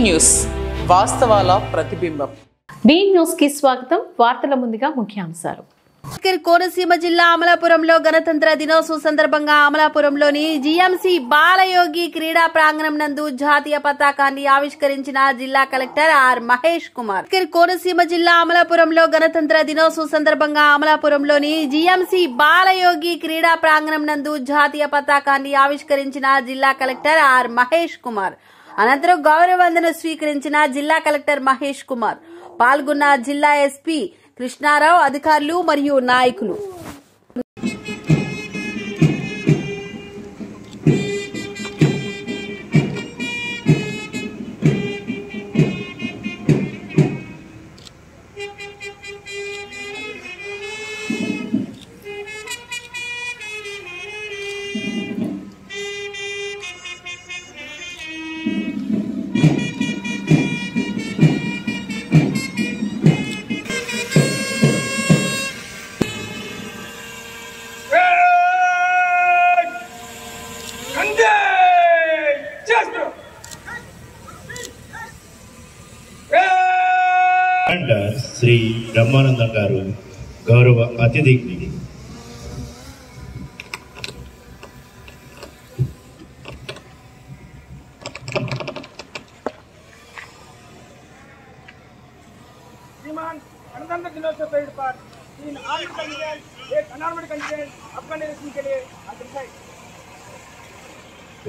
News వాస్తవాల ప్రతిబింబం. Be news కి స్వాగతం. వార్తల ముందుగా ముఖ్యాంశాలు. కోనసీమ జిల్లా అమలాపురంలో గణతంత్ర దినోత్సవం సందర్భంగా అమలాపురంలోని జీఎంసీ బాలయోగి క్రీడా ప్రాంగణం నందు జాతీయ పతాకాన్ని ఆవిష్కరించిన జిల్లా కలెక్టర్ ఆర్ మహేష్ కుమార్. కోనసీమ జిల్లా అమలాపురంలో గణతంత్ర దినోత్సవం సందర్భంగా అమలాపురంలోని జీఎంసీ బాలయోగి క్రీడా ప్రాంగణం నందు జాతీయ పతాకాన్ని ఆవిష్కరించిన జిల్లా కలెక్టర్ ఆర్ మహేష్ కుమార్. అనంతరం గౌరవ వందనం స్వీకరించిన జిల్లా కలెక్టర్ మహేష్ కుమార్. పాల్గొన్న జిల్లా ఎస్పీ కృష్ణారావు, అధికారులు మరియు నాయకులు. శ్రీ బ్రహ్మానందం గారు గౌరవ అతిథి. श्रीमान गणतंत्र दिनोत्सव परेड पर 3 army candidate, 1 unarmoured candidate Afghanistan के लिए आइडेंटिफाइड.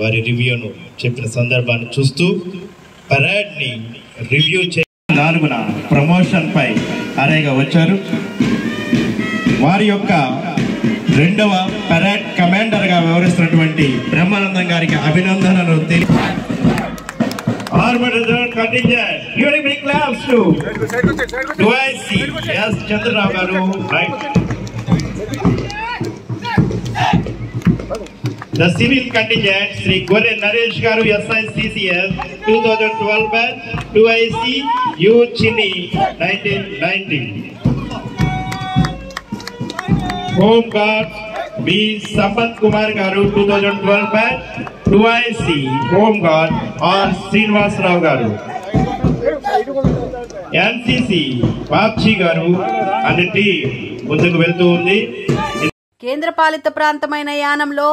వారి రివ్యూను చెప్పిన సందర్భాన్ని చూస్తూ పరేడ్ ని రివ్యూ 4న ప్రమోషన్ పై అరేగా వచ్చారు. వారి యొక్క 2వ పరేడ్ కమాండర్ గా వ్యవహరిస్తున్నటువంటి బ్రహ్మానందం గారికి అభినందనలు చంద్రరావు గారు. The civil contingent, Sri Gore Naresh Garu SICCS 2012 batch 2IC U Chini 1990. Home Guard B Sampath Kumar Garu 2012 batch 2IC Home Guard R Srinivas Rao Garu. NCC Babchi Garu and team ముందుకు వెళ్తూ ఉంది. కేంద్ర పాలిత ప్రాంతమైన యానంలో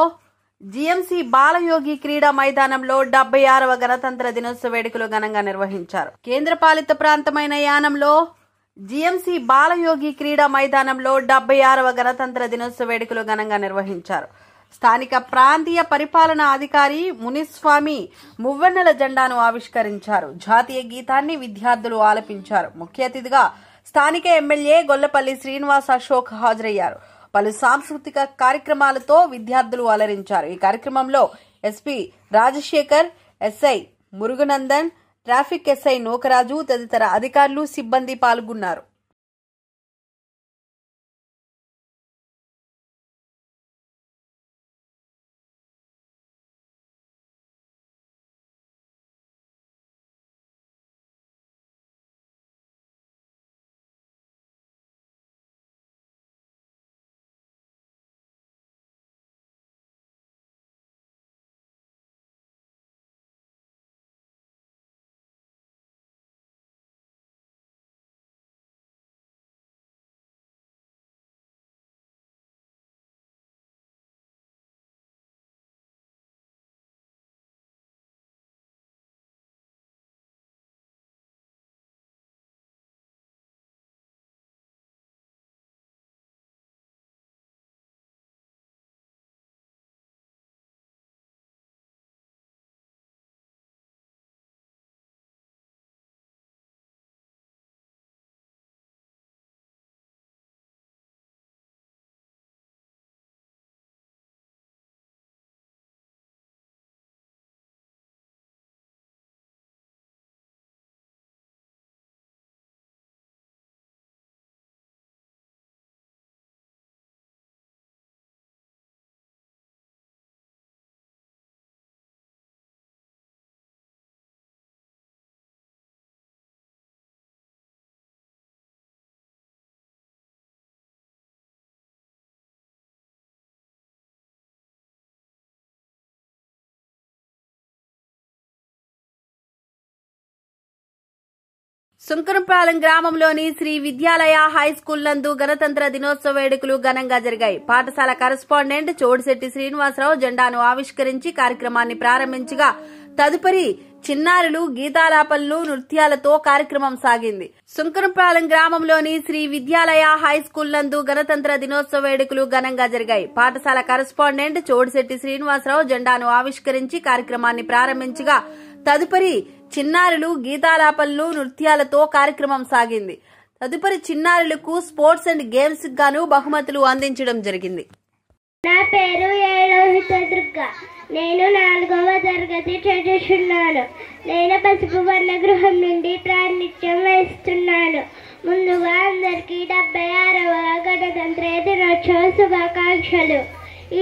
GMC Balayogi క్రీడా మైదానంలో 76వ గణతంత్ర దినోత్సవ వేడుకలు ఘనంగా నిర్వహించారు. కేంద్ర పాలిత ప్రాంతమైన యానంలో జీఎంసీ బాలయోగి క్రీడా మైదానంలో 76వ గణతంత్ర దినోత్సవ వేడుకలు ఘనంగా నిర్వహించారు. స్థానిక ప్రాంతీయ పరిపాలనా అధికారి మునిస్వామి మువ్వన్నెల జెండాను ఆవిష్కరించారు. జాతీయ గీతాన్ని విద్యార్థులు ఆలపించారు. ముఖ్య అతిథిగా స్థానిక ఎమ్మెల్యే గొల్లపల్లి శ్రీనివాస్ అశోక్ హాజరయ్యారు. పలు సాంస్కృతిక కార్యక్రమాలతో విద్యార్థులు అలరించారు. ఈ కార్యక్రమంలో SP Rajashekar, SI Muruganandan, traffic SI Nokaraju తదితర అధికారులు, సిబ్బంది పాల్గొన్నారు. సుంకరంపాలెం గ్రామంలోని శ్రీ విద్యాలయ హై స్కూల్ నందు గణతంత్ర దినోత్సవ వేడుకలు ఘనంగా జరిగాయి. పాఠశాల కరెస్పాండెంట్ చోడిశెట్టి శ్రీనివాసరావు జెండాను ఆవిష్కరించి కార్యక్రమాన్ని ప్రారంభించగా తదుపరి చిన్నారులు గీతాలాపనలు నృత్యాలతో కార్యక్రమం సాగింది. సుంకరంపాలెం గ్రామంలోని శ్రీ విద్యాలయ హై స్కూల్ నందు గణతంత్ర దినోత్సవ వేడుకలు ఘనంగా జరిగాయి. పాఠశాల కరెస్పాండెంట్ చోడిశెట్టి శ్రీనివాసరావు జెండాను ఆవిష్కరించి కార్యక్రమాన్ని ప్రారంభించగా తదుపరి చిన్నారులు గీతాలాపనలు నృత్యాలతో కార్యక్రమం సాగింది. తదుపరి చిన్నారులకు స్పోర్ట్స్ అండ్ గేమ్స్ గాను బహుమతులు అందించడం జరిగింది. నా పేరు ఏలోహిత దుర్గ. నేను 4వ తరగతి చదువుతున్నాను. నేను పసుపు వర్ణ గృహం నుండి ప్రాతినిధ్యం వహిస్తున్నాను. ముందుగా అందరికీ 76వ గణతంత్ర దినోత్సవ శుభాకాంక్షలు.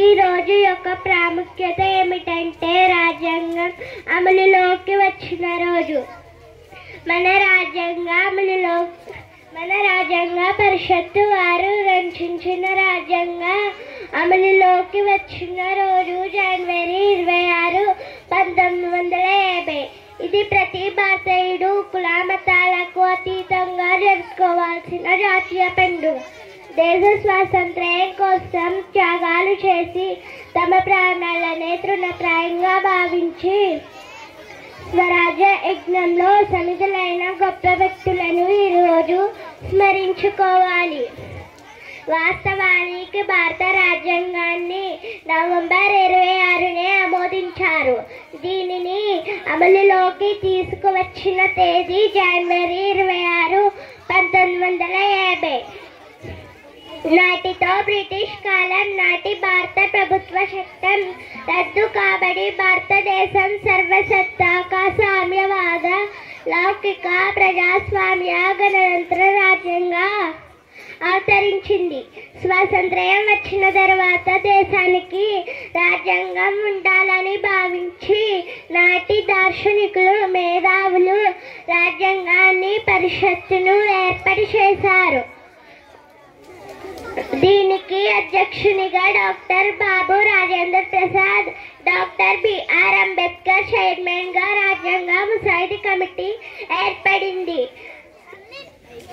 ఈ రోజు యొక్క ప్రాముఖ్యత ఏమిటంటే రాజ్యాంగం అమలులోకి వచ్చిన రోజు. మన రాజ్యాంగ పరిషత్తు వారు రచించిన రాజ్యాంగ అమలులోకి వచ్చిన రోజు జనవరి 26, 1950. ఇది ప్రతి భారతీయుడు కుల మతాలకు అతీతంగా జరుపుకోవాల్సిన జాతీయ పండుగ. దేశ స్వాతంత్ర్యం కోసం త్యాగాలు చేసి తమ ప్రాణాలనే తృణప్రాయంగా భావించి స్వరాజ్య యజ్ఞంలో సమిధులైన గొప్ప వ్యక్తులను ఈరోజు స్మరించుకోవాలి. వాస్తవానికి భారత రాజ్యాంగాన్ని నవంబర్ 26నే ఆమోదించారు. దీనిని అమలులోకి తీసుకువచ్చిన తేదీ జనవరి 26, 1950. నాటితో బ్రిటిష్ కాలం నాటి భారత ప్రభుత్వ చట్టం రద్దు కాబడి భారతదేశం సర్వసత్తాక సామ్యవాద లౌకిక ప్రజాస్వామ్య గణతంత్ర రాజ్యంగా అవతరించింది. స్వాతంత్ర్యం వచ్చిన తర్వాత దేశానికి రాజ్యాంగం ఉండాలని భావించి నాటి దార్శనికులు మేధావులు రాజ్యాంగాన్ని పరిషత్తును ఏర్పాటు చేశారు. దీనికి అధ్యక్షునిగా doctor Babu Rajendra Prasad, doctor BR Ambedkar chairman గా రాజ్యాంగ ముసాయిదీ కమిటీ ఏర్పడింది.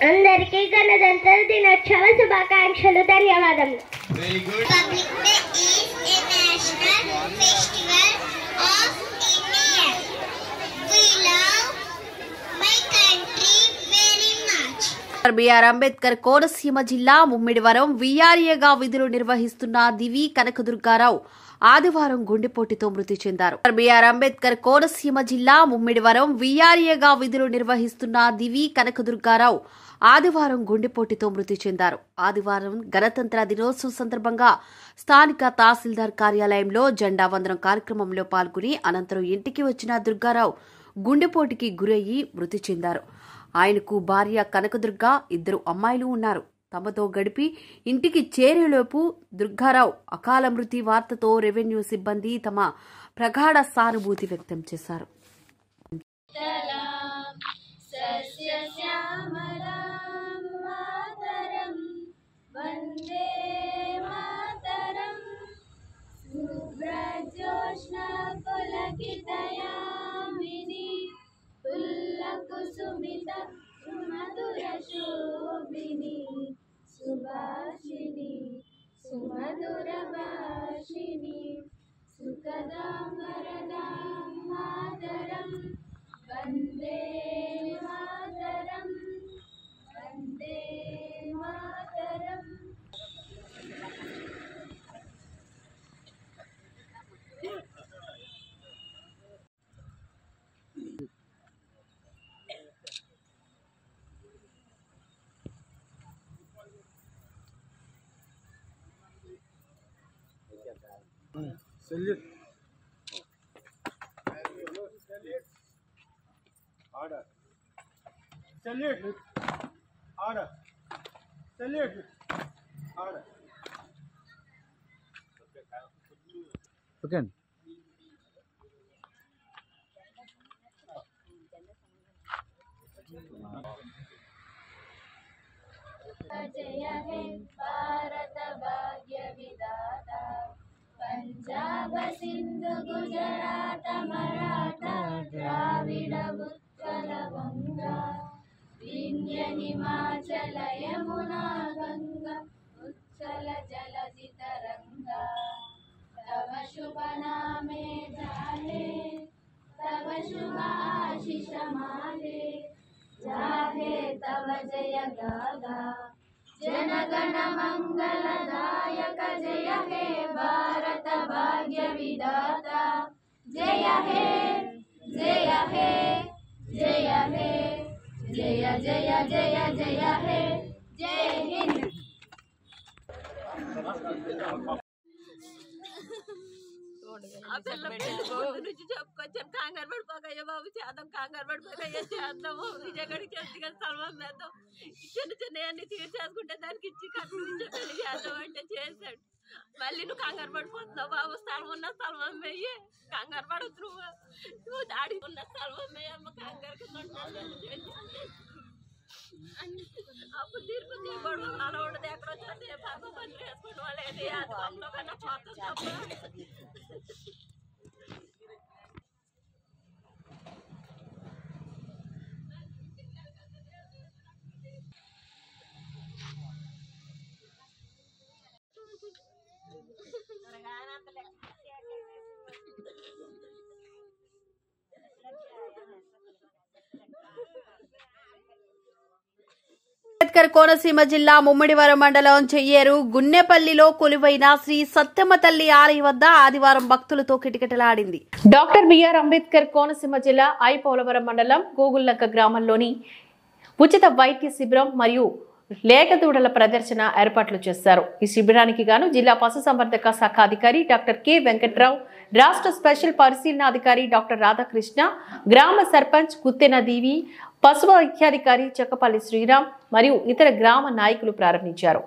అందరికీ గణతంత్ర దినోత్సవ శుభాకాంక్షలు. ధన్యవాదములు. బిఆర్ అంబేద్కర్ కోనసీమ జిల్లా ముమ్మిడివరం విఆర్ఏగా విధులు నిర్వహిస్తున్న దివి కనకదుర్గారావు ఆదివారం గుండెపోటుతో మృతి చెందారు. బిఆర్ అంబేద్కర్ కోనసీమ జిల్లా ముమ్మిడివరం విఆర్ఏగా విధులు నిర్వహిస్తున్న దివి కనకదుర్గారావు ఆదివారం గుండెపోటుతో మృతి చెందారు. ఆదివారం గణతంత్ర దినోత్సవం సందర్భంగా స్థానిక తహసీల్దార్ కార్యాలయంలో జెండా వందనం కార్యక్రమంలో పాల్గొని అనంతరం ఇంటికి వచ్చిన దుర్గారావు గుండెపోటుకి గురయ్యి మృతి చెందారు. ఆయనకు భార్య కనకదుర్గ, 2 అమ్మాయిలు ఉన్నారు. తమతో గడిపి ఇంటికి చేరేలోపు దుర్గారావు అకాల మృతి వార్తతో రెవెన్యూ సిబ్బంది తమ ప్రగాఢ సానుభూతి వ్యక్తం చేశారు. కుసుమిత సుమధుర శోభిని సుభాషిణి సుమధుర భాషిణి సుఖదాం వరదాం మాతరం Vande Mataram Vande Mataram. Salute. Order. Salute. Order. Salute. Order. Okay. जय हे भारत भाग्य विधाता पंजाब सिंधु गुजरात मराठा द्राविड उत्कल गंगा हिमाचल यमुना गंगा उच्चल जलधि तरंगा तव शुभ नामे जाहे तव शुभ आशीष माले जाहे तव जय गागा जनगण मंगलदायक जय हे भारत भाग्य विधाता जय हे जय हे जय हे जय जय जय जय हे जय हिंद। ఆ పిల్ల పెళ్లి నుంచి చెప్పుకొచ్చాను కంగారు పడిపోకయ్యా బాబు చేద్దాం కంగారు పడిపోకయ్యా చేద్దాము విజయగడికి చేసి సల్మాన్ వేద్దాం చిన్న చిన్న అన్ని తీర్చేసుకుంటే దానికి ఇచ్చి కట్టు ఇచ్చే పెళ్లి చేద్దాం అంటే చేశాడు. మళ్ళీ నువ్వు కంగారు పడిపోతున్నావు బాబు స్థలం ఉన్న స్థలం అమ్మయ్యి కంగారు పడద్దు నువ్వు దాడి ఉన్న స్థలం అమ్మయ్య అమ్మ కంగారు అప్పుడు తీర్పు తీయకూడదు అలా ఉండదు ఎక్కడో చోట పాప పని వేసుకోవడం వాళ్ళేది అందులో కన్నా పోతాం తప్ప. అంబేద్కర్ కోనసీమ జిల్లా ముమ్మిడివరం మండలం చెయ్యేరు గున్నెపల్లిలో కొలువైన శ్రీ సత్యమ్మ తల్లి ఆలయం వద్ద ఆదివారం భక్తులతో కిటకిటలాడింది. డాక్టర్ బిఆర్ అంబేద్కర్ కోనసీమ జిల్లా పోలవరం మండలం గోగుల్లక గ్రామంలోని ఉచిత వైద్య శిబిరం మరియు లేగదూడల ప్రదర్శన ఏర్పాట్లు చేశారు. ఈ శిబిరానికి గాను జిల్లా పశుసంవర్ధక శాఖ అధికారి డాక్టర్ కె వెంకట్రావు, రాష్ట్ర స్పెషల్ పరిశీలనాధికారి డాక్టర్ రాధాకృష్ణ, గ్రామ సర్పంచ్ గుత్తెన దేవి, పశు వైద్యాధికారి చక్కపల్లి శ్రీరామ్ మరియు ఇతర గ్రామ నాయకులు ప్రారంభించారు.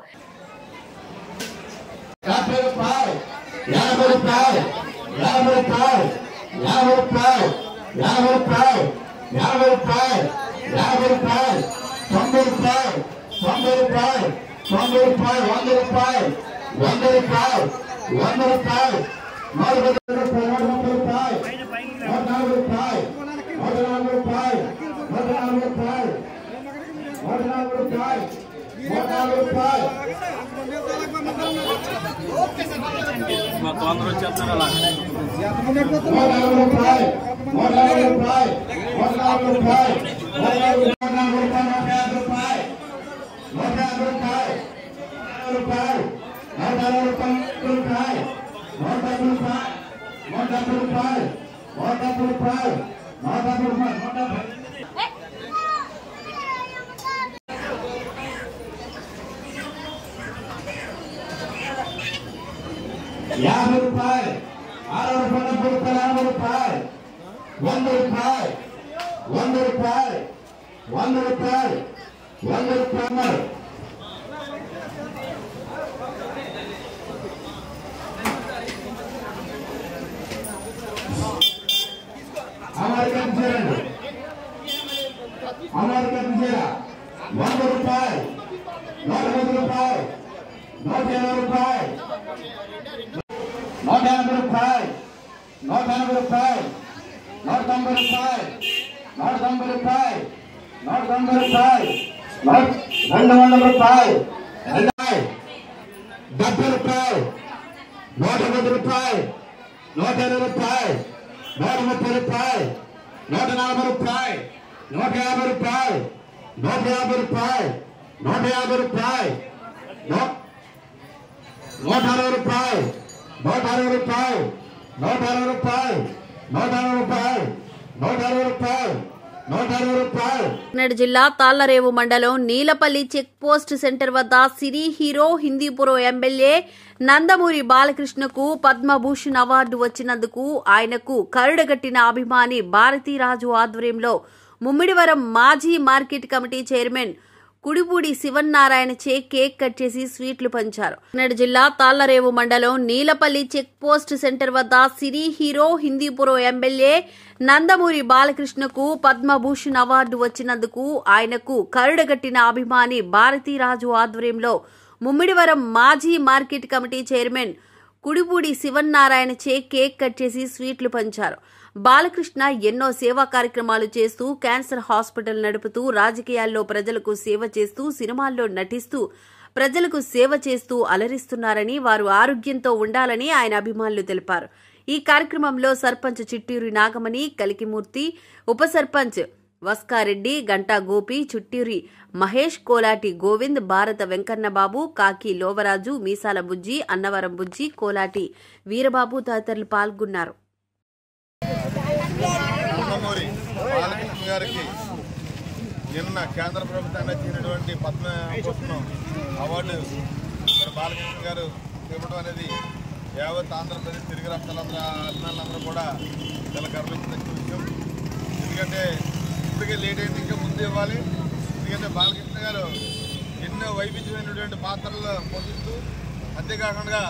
జిల్లా తాళ్లరేవు మండలం నీలపల్లి చెక్ పోస్ట్ సెంటర్ వద్ద cine hero Hindupuram MLA Nandamuri బాలకృష్ణకు పద్మభూషణ్ అవార్డు వచ్చినందుకు ఆయనకు కరుడగట్టిన అభిమాని భారతీరాజు ఆధ్వర్యంలో ముమ్మిడివరం మాజీ మార్కెట్ కమిటీ చైర్మన్ కుడిపూడి శివన్నారాయణచే కేక్ కట్ చేసి స్వీట్లు పంచారు. జిల్లా తాళ్లరేవు మండలం నీలపల్లి చెక్ పోస్ట్ సెంటర్ వద్ద cine hero Hindupuram MLA Nandamuri బాలకృష్ణకు పద్మభూషణ్ అవార్డు వచ్చినందుకు ఆయనకు కరుడగట్టిన అభిమాని భారతీరాజు ఆధ్వర్యంలో ముమ్మిడివరం మాజీ మార్కెట్ కమిటీ చైర్మన్ కుడిపూడి శివన్నారాయణచే కేక్ కట్ చేసి స్వీట్లు పంచారు. బాలకృష్ణ ఎన్నో సేవా కార్యక్రమాలు చేస్తూ క్యాన్సర్ హాస్పిటల్ నడుపుతూ రాజకీయాల్లో ప్రజలకు సేవ చేస్తూ సినిమాల్లో నటిస్తూ ప్రజలకు సేవ చేస్తూ అలరిస్తున్నారని, వారు ఆరోగ్యంతో ఉండాలని ఆయన అభిమానులు తెలిపారు. ఈ కార్యక్రమంలో సర్పంచ్ చిట్టూరి నాగమణి, కలికిమూర్తి, ఉప సర్పంచ్ వస్కారెడ్డి, గంటా గోపి, చుట్టూరి మహేష్, కోలాటి గోవింద్, భారత వెంకన్నబాబు, కాకి లోవరాజు, మీసాల బుజ్జి, అన్నవరం బుజ్జి, కోలాటి వీరబాబు తదితరులు పాల్గొన్నారు. నిన్న కేంద్ర ప్రభుత్వాన్ని ఇచ్చినటువంటి పద్మభూషణ్ అవార్డు బాలకృష్ణ గారు ఇవ్వడం అనేది యావత్ ఆంధ్రప్రదేశ్ తెలుగు రాష్ట్రాలందరూ అభిమానులందరూ కూడా చాలా గర్వించిన విషయం. ఎందుకంటే ఇప్పటికే లేట్ అయింది, ఇంకా ముందు ఇవ్వాలి. ఎందుకంటే బాలకృష్ణ గారు ఎన్నో వైవిధ్యమైనటువంటి పాత్రలు పోషిస్తూ అంతేకాకుండా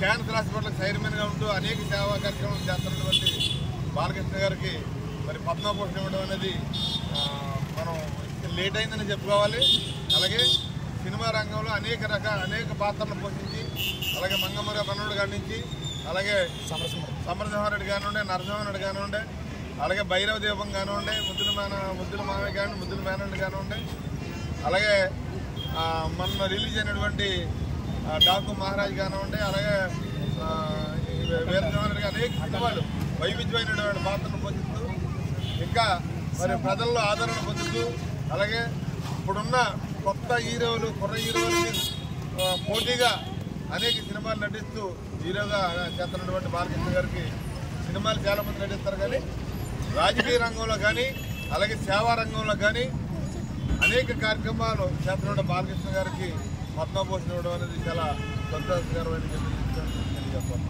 క్యాన్సర్ హాస్పిటల్కి చైర్మన్గా ఉంటూ అనేక సేవా కార్యక్రమాలు చేస్తున్నటువంటి బాలకృష్ణ గారికి మరి పద్మభూషణ్ ఇవ్వడం అనేది మనం లేట్ అయిందని చెప్పుకోవాలి. అలాగే సినిమా రంగంలో అనేక పాత్రలు పోషించి, అలాగే మంగమ్మర పన్నుడు కాడి నుంచి, అలాగే సమరసింహారెడ్డి కానివ్వండి, నరసింహారెడ్డి కానివ్వండి, అలాగే భైరవ దీపం కానివ్వండి, ముద్దుల మామయ్య కానివ్వండి, ముద్దుల మేనండి కానివ్వండి, అలాగే మొన్న రిలీజ్ అయినటువంటి డాకు మహారాజ్ కానివ్వండి, అలాగే వీరసింహారెడ్డి అనేక సినిమాలు వైవిధ్యమైనటువంటి పాత్రను పోషిస్తూ ఇంకా మరి ప్రజల్లో ఆదరణ పొందుతూ, అలాగే ఇప్పుడున్న కొత్త హీరోలు, కుర్ర హీరోలకి పోటీగా అనేక సినిమాలు నటిస్తూ హీరోగా చేస్తున్నటువంటి బాలకృష్ణ గారికి సినిమాలు చాలామంది నటిస్తారు. కానీ రాజకీయ రంగంలో కానీ అలాగే సేవా రంగంలో కానీ అనేక కార్యక్రమాలు చేస్తున్న బాలకృష్ణ గారికి పద్మభూషణ్ ఇవ్వడం అనేది చాలా సంతోషకరమైన చెప్పాలి.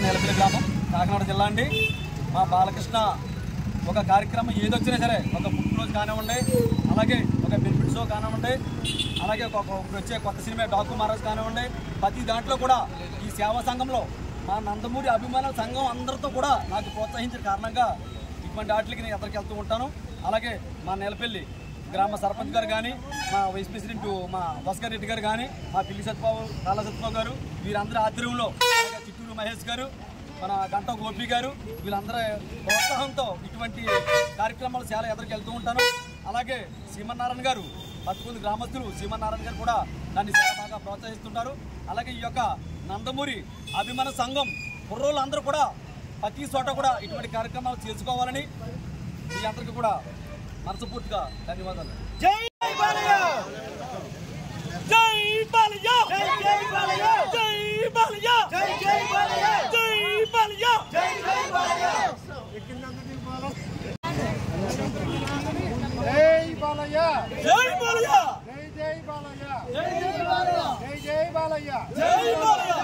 నేలపల్లి గ్రామం, కాకినాడ జిల్లా అండి. మా బాలకృష్ణ ఒక కార్యక్రమం ఏదొచ్చినా సరే, ఒక పుట్టినరోజు కానివ్వండి, అలాగే ఒక బెనిఫిట్ షో కానివ్వండి, అలాగే వచ్చే కొత్త సినిమా డాకు మహారాజ్ కానివ్వండి, ప్రతి దాంట్లో కూడా ఈ సేవా సంఘంలో మా నందమూరి అభిమానుల సంఘం అందరితో కూడా నాకు ప్రోత్సహించిన కారణంగా ఇటువంటి వాటికి నేను ఎక్కడికి వెళ్తూ ఉంటాను. అలాగే మా నేలపల్లి గ్రామ సర్పంచ్ గారు కానీ, మా వైస్ ప్రెసిడెంట్ మా భాస్కర్ రెడ్డి గారు కానీ, మా పిల్లి సత్యబాబు, కాళ్ళ సత్యబాబు గారు, వీరందరి ఆధ్వర్యంలో చిట్టూరు మహేష్ గారు, మన గంటా గోపి గారు, వీళ్ళందరూ ప్రోత్సాహంతో ఇటువంటి కార్యక్రమాలు చాలా ఎదురుకు వెళ్తూ ఉంటాను. అలాగే సీమన్నారాయణ గారు, పత్తుకుంది గ్రామస్తులు సీమన్నారాయణ గారు కూడా దాన్ని చాలా బాగా ప్రోత్సహిస్తుంటారు. అలాగే ఈ యొక్క నందమూరి అభిమాన సంఘం కుర్రోళ్ళందరూ కూడా ప్రతి చోట కూడా ఇటువంటి కార్యక్రమాలు చేసుకోవాలని మీ అందరికీ కూడా మనస్ఫూర్తిగా ధన్యవాదాలు. జై బాలయ్య, జై బాలయ్య, జై బాలయ్య, జై బాలయ్య, జై బాలయ్య, జై బాలయ్య, జై బాలయ్య, జై బాలయ్య, జై బాలయ్య, జై బాలయ్య, జై బాలయ్య, జై బాలయ్య, జై బాలయ్య.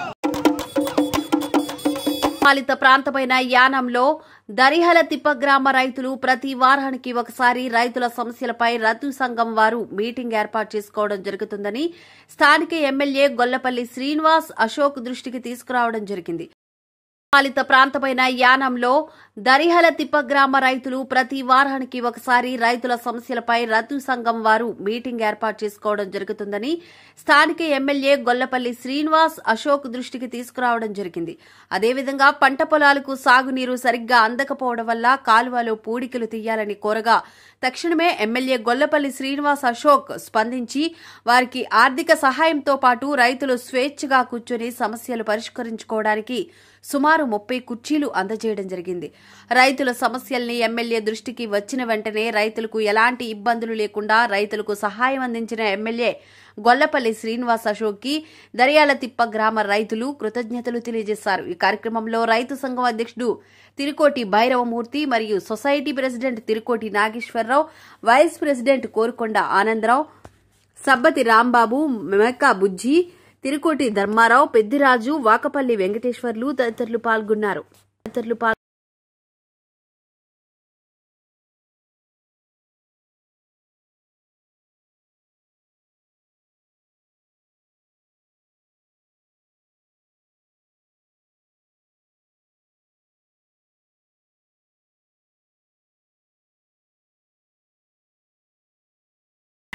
పాలిత ప్రాంతమైన యానంలో దరిహల తిప్ప గ్రామ రైతులు ప్రతి వారానికి ఒకసారి రైతుల సమస్యలపై రైతు సంఘం వారు మీటింగ్ ఏర్పాటు చేసుకోవడం జరుగుతుందని స్థానిక ఎమ్మెల్యే గొల్లపల్లి శ్రీనివాస్ అశోక్ దృష్టికి తీసుకురావడం జరిగింది. పాలిత ప్రాంతమైన యానంలో దరిహల తిప్ప గ్రామ రైతులు ప్రతి వారానికి ఒకసారి రైతుల సమస్యలపై రైతు సంఘం వారు మీటింగ్ ఏర్పాటు చేసుకోవడం జరుగుతుందని స్థానిక ఎమ్మెల్యే గొల్లపల్లి శ్రీనివాస్ అశోక్ దృష్టికి తీసుకురావడం జరిగింది. అదేవిధంగా పంట పొలాలకు సాగునీరు సరిగ్గా అందకపోవడం వల్ల కాలువలో పూడికలు తీయాలని కోరగా తక్షణమే ఎమ్మెల్యే గొల్లపల్లి శ్రీనివాస్ అశోక్ స్పందించి వారికి ఆర్థిక సహాయంతో పాటు రైతులు స్వేచ్ఛగా కూర్చొని సమస్యలు పరిష్కరించుకోవడానికి సుమారు 30 కుర్చీలు అందజేయడం జరిగింది. రైతుల సమస్యల్ని ఎమ్మెల్యే దృష్టికి వచ్చిన వెంటనే రైతులకు ఎలాంటి ఇబ్బందులు లేకుండా రైతులకు సహాయం అందించిన ఎమ్మెల్యే గొల్లపల్లి శ్రీనివాస్ అశోక్ కి దర్యాల తిప్ప గ్రామ రైతులు కృతజ్ఞతలు తెలియజేశారు. ఈ కార్యక్రమంలో రైతు సంఘం అధ్యక్షుడు తిరుకోటి భైరవమూర్తి మరియు society president Tirukoti Nageswararao, vice president Korukonda Anandarao, Sabbathi Rambabu, మెక్క బుజ్జి, తిరుకోటి ధర్మారావు, పెద్దిరాజు, వాకపల్లి వెంకటేశ్వర్లు తదితరులు పాల్గొన్నారు.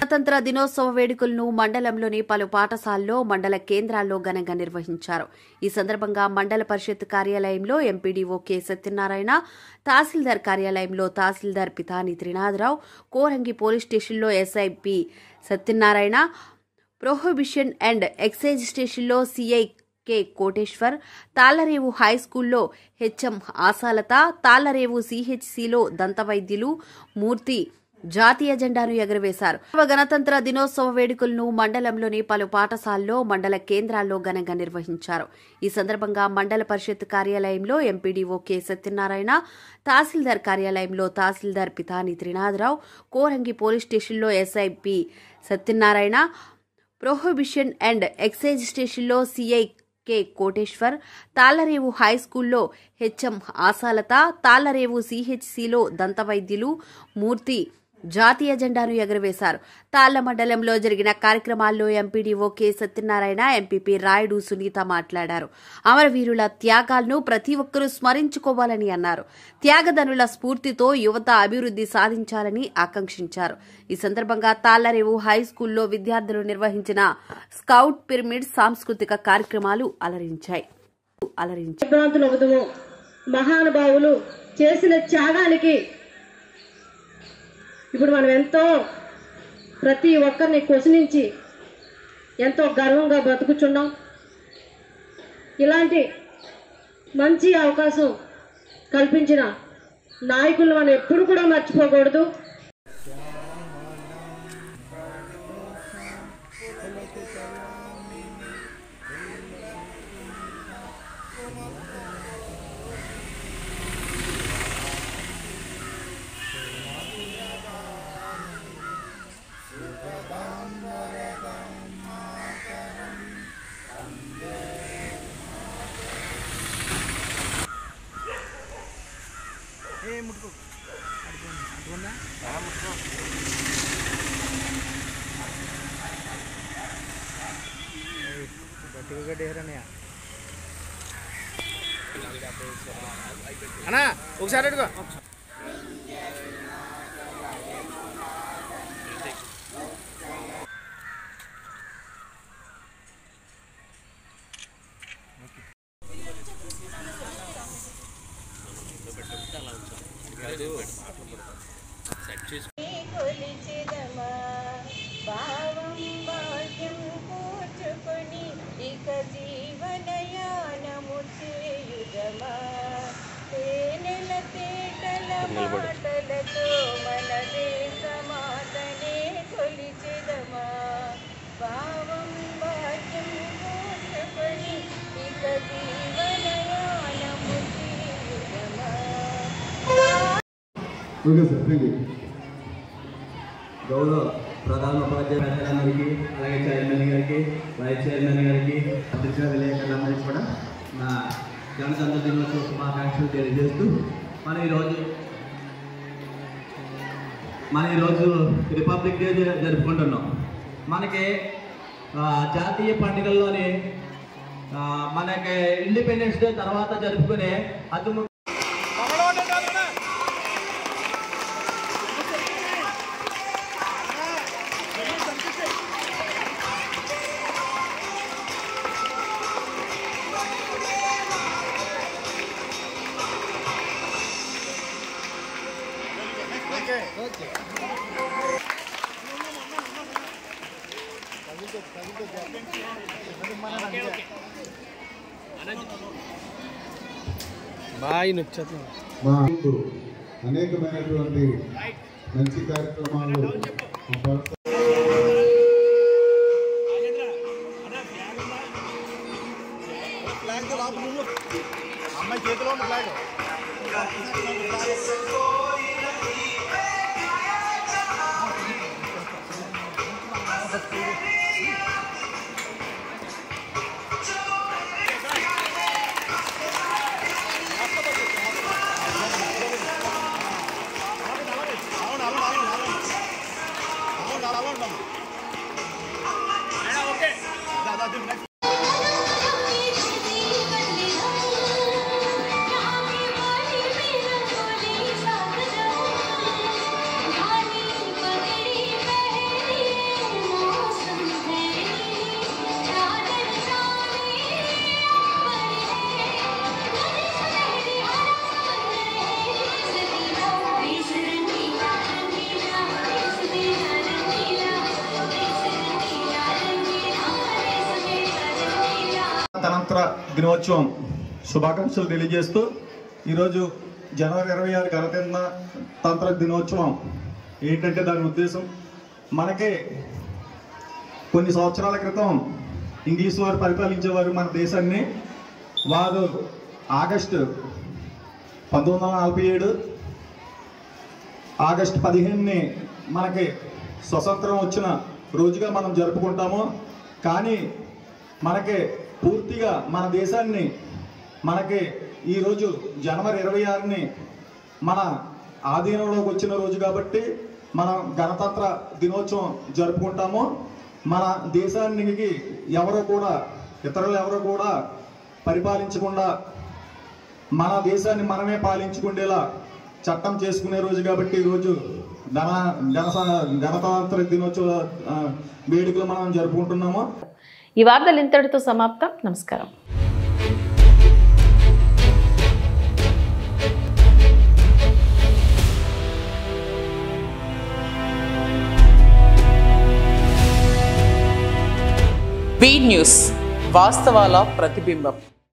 గణతంత్ర దినోత్సవ వేడుకలను మండలంలోని పలు పాఠశాలల్లో మండల కేంద్రాల్లో ఘనంగా నిర్వహించారు. ఈ సందర్భంగా మండల పరిషత్ కార్యాలయంలో ఎంపీడీఓ కె సత్యనారాయణ, తహసీల్దార్ కార్యాలయంలో తహసీల్దార్ పితాని త్రినాథరావు, కోరంగి పోలీస్ స్టేషన్లో SI P Satyanarayana, prohibition and excise స్టేషన్లో సిఐ కె కోటేశ్వర్, తాళ్లరేవు హైస్కూల్లో హెచ్ఎం ఆశాలత, తాళ్లరేవు సిహెచ్సిలో దంతవైద్యులు మూర్తి జాతీయ జెండాను ఎగురవేశారు. గణతంత్ర దినోత్సవ వేడుకలను మండలంలోని పలు పాఠశాలల్లో మండల కేంద్రాల్లో ఘనంగా నిర్వహించారు. ఈ సందర్భంగా మండల పరిషత్ కార్యాలయంలో ఎంపీడీఓ కె సత్యనారాయణ, తహసీల్దార్ కార్యాలయంలో తహసీల్దార్ పితాని త్రినాథరావు, కోరంగి పోలీస్ స్టేషన్లో SI P Satyanarayana, prohibition and excise స్టేషన్లో సిఐ కె కోటేశ్వర్, తాళ్లరేవు హైస్కూల్లో హెచ్ఎం ఆశాలత, తాళ్లరేవు సిహెచ్సిలో దంతవైద్యులు మూర్తి జాతీయ జెండాను ఎగురవేశారు. తాళ్ల మండలంలో జరిగిన కార్యక్రమాల్లో MPDO K Satyanarayana, MPP Rayudu Sunitha మాట్లాడారు. అమరవీరుల త్యాగాలను ప్రతి ఒక్కరూ స్మరించుకోవాలని అన్నారు. త్యాగదనుల స్ఫూర్తితో యువత అభివృద్ధి సాధించాలని ఆకాంక్షించారు. ఈ సందర్భంగా తాళ్లరేవు హైస్కూల్లో విద్యార్థులు నిర్వహించిన స్కౌట్ పిరమిడ్ సాంస్కృతిక కార్యక్రమాలు అలరించాయి. మహానుభావులు చేసిన త్యాగానికి ఇప్పుడు మనం ఎంతో ప్రతి ఒక్కరిని క్వశ్చనించి ఎంతో గర్వంగా బ్రతుకుచున్నాం. ఇలాంటి మంచి అవకాశం కల్పించిన నాయకులను మనం ఎప్పుడు కూడా మర్చిపోకూడదు. అన్నా ఒకసారి అడుగు. గౌరవ ప్రధాన ఉపాధ్యాయులందరికీ, అలాగే చైర్మన్ గారికి, వైస్ చైర్మన్ గారికి, పత్రికా విలేకరులందరికీ కూడా నా గణతంత్ర దినోత్సవ శుభాకాంక్షలు తెలియజేస్తూ మన ఈరోజు రిపబ్లిక్ డే జరుపుకుంటున్నాం. మనకి జాతీయ పండుగల్లోని మనకి ఇండిపెండెన్స్ డే తర్వాత జరుపుకునే అతి మా అనేకమైనటువంటి మంచి కార్యక్రమాలు అమ్మాయి చేతిలో ఉన్న ఫ్లాగ్ గణతంత్ర దినోత్సవం శుభాకాంక్షలు తెలియజేస్తూ ఈరోజు జనవరి 26 గణతంత్ర దినోత్సవం ఏంటంటే దాని ఉద్దేశం మనకి కొన్ని సంవత్సరాల క్రితం ఇంగ్లీష్ వారు పరిపాలించేవారు మన దేశాన్ని. వారు ఆగస్టు 1947 ఆగస్టు 15ని మనకి స్వతంత్రం వచ్చిన రోజుగా మనం జరుపుకుంటాము. కానీ మనకి పూర్తిగా మన దేశాన్ని మనకి ఈరోజు జనవరి 26ని మన ఆధీనంలోకి వచ్చిన రోజు కాబట్టి మనం గణతంత్ర దినోత్సవం జరుపుకుంటాము. మన దేశానికి ఇతరులు ఎవరు కూడా పరిపాలించకుండా మన దేశాన్ని మనమే పాలించుకునేలా చట్టం చేసుకునే రోజు కాబట్టి ఈరోజు గణతంత్ర దినోత్సవ వేడుకలు మనం జరుపుకుంటున్నాము. ఈ వార్తలు ఇంతటితో సమాప్తం. నమస్కారం. బీ న్యూస్ వాస్తవాల ప్రతిబింబం.